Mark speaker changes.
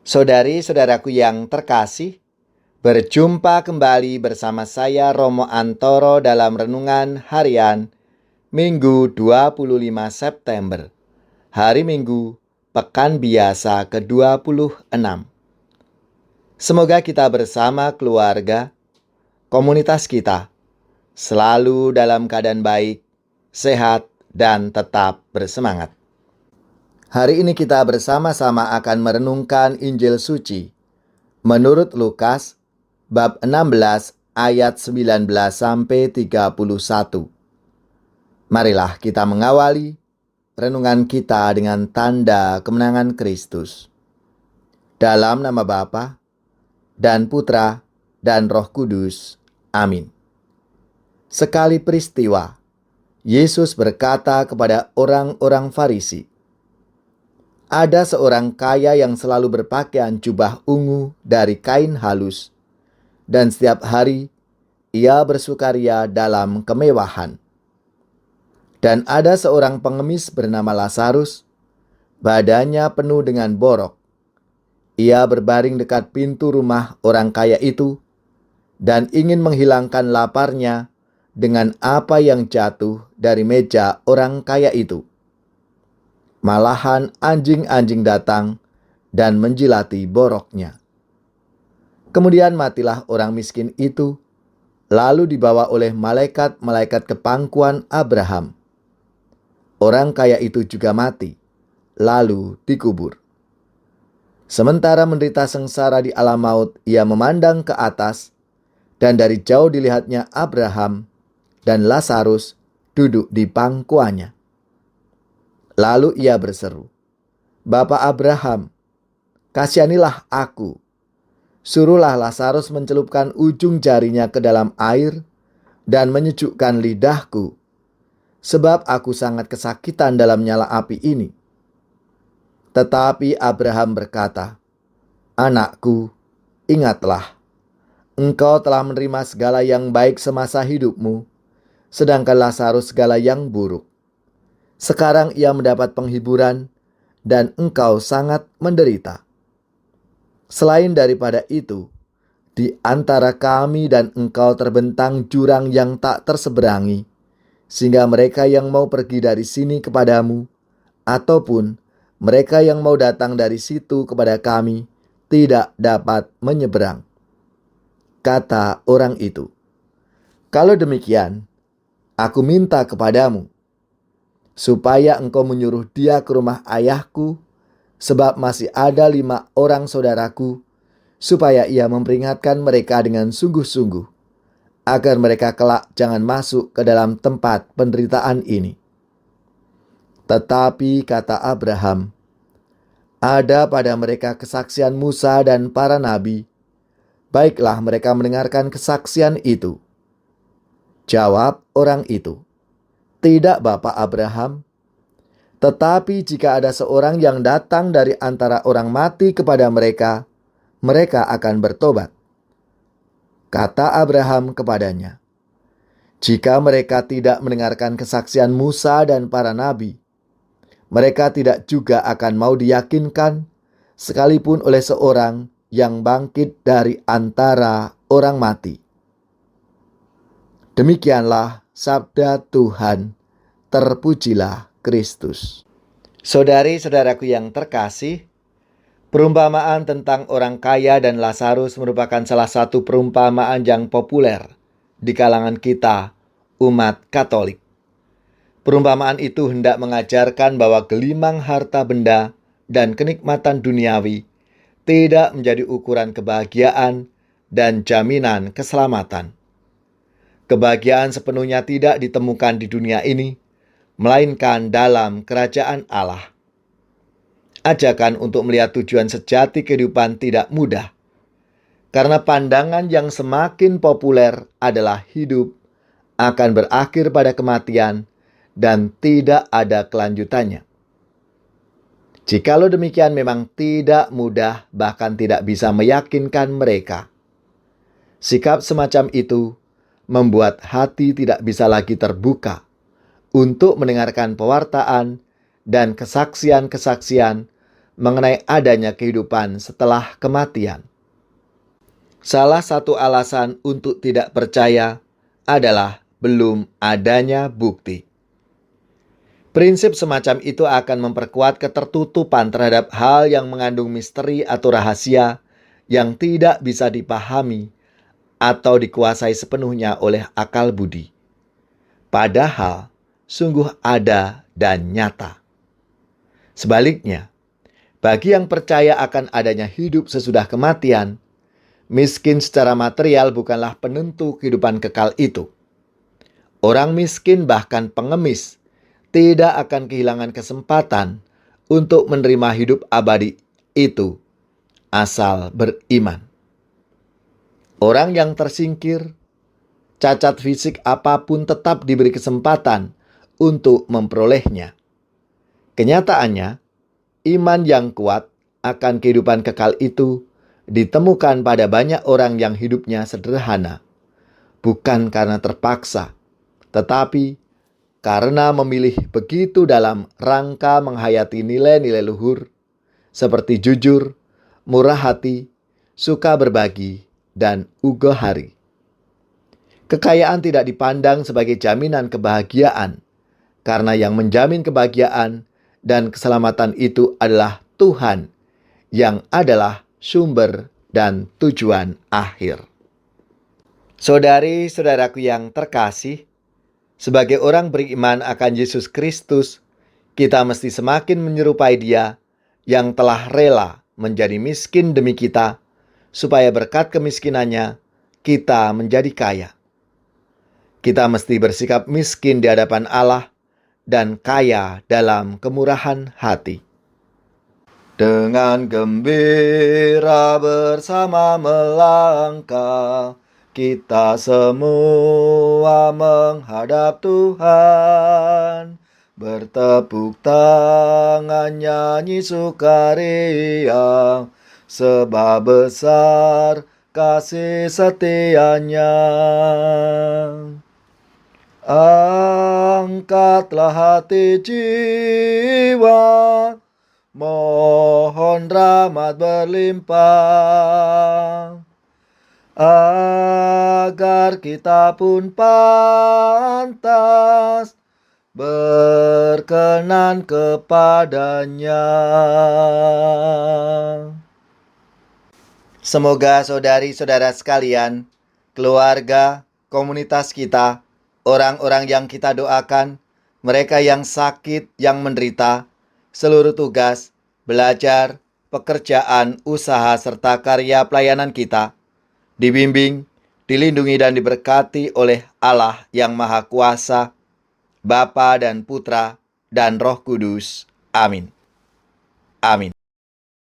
Speaker 1: Saudari-saudaraku yang terkasih, berjumpa kembali bersama saya Romo Antoro dalam Renungan Harian Minggu 25 September, hari Minggu, Pekan Biasa ke-26. Semoga kita bersama keluarga, komunitas kita, selalu dalam keadaan baik, sehat, dan tetap bersemangat. Hari ini kita bersama-sama akan merenungkan Injil Suci menurut Lukas bab 16 ayat 19 sampai 31. Marilah kita mengawali renungan kita dengan tanda kemenangan Kristus. Dalam nama Bapa dan Putra dan Roh Kudus. Amin. Sekali peristiwa, Yesus berkata kepada orang-orang Farisi, "Ada seorang kaya yang selalu berpakaian jubah ungu dari kain halus, dan setiap hari ia bersukaria dalam kemewahan. Dan ada seorang pengemis bernama Lazarus, badannya penuh dengan borok. Ia berbaring dekat pintu rumah orang kaya itu, dan ingin menghilangkan laparnya dengan apa yang jatuh dari meja orang kaya itu. Malahan anjing-anjing datang dan menjilati boroknya. Kemudian matilah orang miskin itu, lalu dibawa oleh malaikat-malaikat ke pangkuan Abraham. Orang kaya itu juga mati, lalu dikubur. Sementara menderita sengsara di alam maut, ia memandang ke atas, dan dari jauh dilihatnya Abraham dan Lazarus duduk di pangkuannya. Lalu ia berseru, 'Bapa Abraham, kasihanilah aku. Suruhlah Lazarus mencelupkan ujung jarinya ke dalam air dan menyejukkan lidahku, sebab aku sangat kesakitan dalam nyala api ini.' Tetapi Abraham berkata, 'Anakku, ingatlah, engkau telah menerima segala yang baik semasa hidupmu, sedangkan Lazarus segala yang buruk. Sekarang ia mendapat penghiburan, dan engkau sangat menderita. Selain daripada itu, di antara kami dan engkau terbentang jurang yang tak terseberangi, sehingga mereka yang mau pergi dari sini kepadamu, ataupun mereka yang mau datang dari situ kepada kami, tidak dapat menyeberang.' Kata orang itu, 'Kalau demikian, aku minta kepadamu, supaya engkau menyuruh dia ke rumah ayahku, sebab masih ada 5 orang saudaraku, supaya ia memperingatkan mereka dengan sungguh-sungguh, agar mereka kelak jangan masuk ke dalam tempat penderitaan ini.' Tetapi kata Abraham, 'Ada pada mereka kesaksian Musa dan para nabi. Baiklah mereka mendengarkan kesaksian itu.' Jawab orang itu, 'Tidak, Bapak Abraham. Tetapi jika ada seorang yang datang dari antara orang mati kepada mereka, mereka akan bertobat.' Kata Abraham kepadanya, 'Jika mereka tidak mendengarkan kesaksian Musa dan para nabi, mereka tidak juga akan mau diyakinkan, sekalipun oleh seorang yang bangkit dari antara orang mati.' Demikianlah sabda Tuhan. Terpujilah Kristus." Saudari-saudaraku yang terkasih, perumpamaan tentang orang kaya dan Lazarus merupakan salah satu perumpamaan yang populer di kalangan kita, umat Katolik. Perumpamaan itu hendak mengajarkan bahwa gelimang harta benda dan kenikmatan duniawi tidak menjadi ukuran kebahagiaan dan jaminan keselamatan. Kebahagiaan sepenuhnya tidak ditemukan di dunia ini, melainkan dalam kerajaan Allah. Ajakan untuk melihat tujuan sejati kehidupan tidak mudah, karena pandangan yang semakin populer adalah hidup akan berakhir pada kematian dan tidak ada kelanjutannya. Jikalau demikian memang tidak mudah, bahkan tidak bisa meyakinkan mereka. Sikap semacam itu membuat hati tidak bisa lagi terbuka untuk mendengarkan pewartaan dan kesaksian-kesaksian mengenai adanya kehidupan setelah kematian. Salah satu alasan untuk tidak percaya adalah belum adanya bukti. Prinsip semacam itu akan memperkuat ketertutupan terhadap hal yang mengandung misteri atau rahasia yang tidak bisa dipahami atau dikuasai sepenuhnya oleh akal budi. Padahal sungguh ada dan nyata. Sebaliknya, bagi yang percaya akan adanya hidup sesudah kematian, miskin secara material bukanlah penentu kehidupan kekal itu. Orang miskin, bahkan pengemis, tidak akan kehilangan kesempatan untuk menerima hidup abadi itu, asal beriman. Orang yang tersingkir, cacat fisik apapun tetap diberi kesempatan untuk memperolehnya. Kenyataannya, iman yang kuat akan kehidupan kekal itu ditemukan pada banyak orang yang hidupnya sederhana, bukan karena terpaksa, tetapi karena memilih begitu dalam rangka menghayati nilai-nilai luhur, seperti jujur, murah hati, suka berbagi, dan ugo hari. Kekayaan tidak dipandang sebagai jaminan kebahagiaan, karena yang menjamin kebahagiaan dan keselamatan itu adalah Tuhan, yang adalah sumber dan tujuan akhir. Saudari-saudaraku yang terkasih, sebagai orang beriman akan Yesus Kristus, kita mesti semakin menyerupai Dia yang telah rela menjadi miskin demi kita, supaya berkat kemiskinannya kita menjadi kaya. Kita mesti bersikap miskin di hadapan Allah dan kaya dalam kemurahan hati. Dengan gembira bersama melangkah, kita semua menghadap Tuhan. Bertepuk tangan nyanyi sukaria, sebab besar kasih setianya. Angkatlah hati jiwa, mohon rahmat berlimpah, agar kita pun pantas berkenan kepadanya. Semoga saudari-saudara sekalian, keluarga, komunitas kita, orang-orang yang kita doakan, mereka yang sakit, yang menderita, seluruh tugas, belajar, pekerjaan, usaha, serta karya pelayanan kita, dibimbing, dilindungi dan diberkati oleh Allah yang Maha Kuasa, Bapa dan Putra dan Roh Kudus. Amin. Amin.